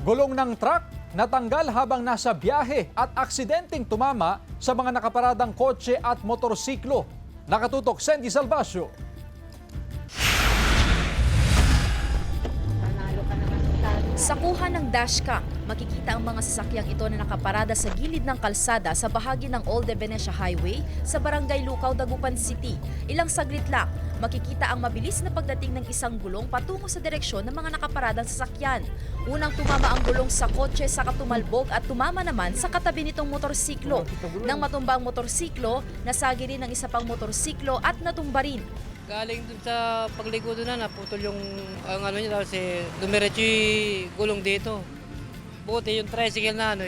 Gulong ng truck natanggal habang nasa biyahe at aksidenteng tumama sa mga nakaparadang kotse at motorsiklo. Nakatutok Sandy Salvacio. Sa kuha ng dashcam, makikita ang mga sasakyang ito na nakaparada sa gilid ng kalsada sa bahagi ng Old Venecia Highway sa Barangay Lucaw, Dagupan City. Ilang saglit lang, makikita ang mabilis na pagdating ng isang gulong patungo sa direksyon ng mga nakaparadang sasakyan. Unang tumama ang gulong sa kotse, saka tumalbog at tumama naman sa katabi nitong motorsiklo. Nang matumba ang motorsiklo, nasagi rin ang isa pang motorsiklo at natumba rin. Galing dun sa pagligo doon na naputol yung ano niya kasi dumiretso yung gulong dito. Buti yung tricycle na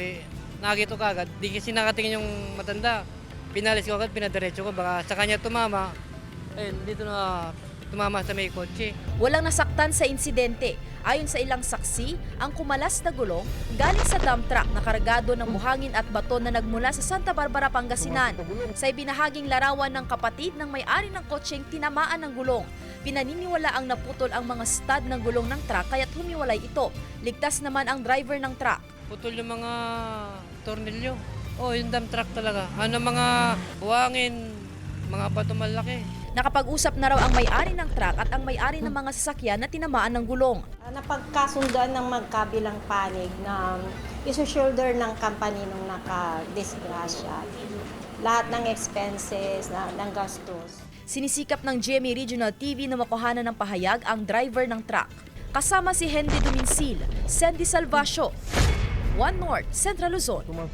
nakagito kagad. Di kasi nakatingin yung matanda. Pinalis ko agad, pinadiretso ko. Baka sa kanya tumama. Dito na tumama sa may kotse. Walang nasaktan sa insidente. Ayon sa ilang saksi, ang kumalas na gulong galing sa dump truck na kargado ng buhangin at bato na nagmula sa Santa Barbara, Pangasinan. Sa ibinahaging larawan ng kapatid ng may-ari ng kotseng tinamaan ng gulong. Pinaniniwala ang naputol ang mga stud ng gulong ng truck kaya't humiwalay ito. Ligtas naman ang driver ng truck. Putol yung mga tornilyo. Yung dump truck talaga. Mga buhangin, mga bato malaki. Nakapag-usap na raw ang may-ari ng truck at ang may-ari ng mga sasakyan na tinamaan ng gulong. Napagkasunduan ng magkabilang panig na isu-shoulder ng company nung naka-disgrasya. Lahat ng expenses, ng gastos. Sinisikap ng GMA Regional TV na makuhanan ng pahayag ang driver ng truck. Kasama si Henry Duminsil, Sandy Salvacio, One North, Central Luzon.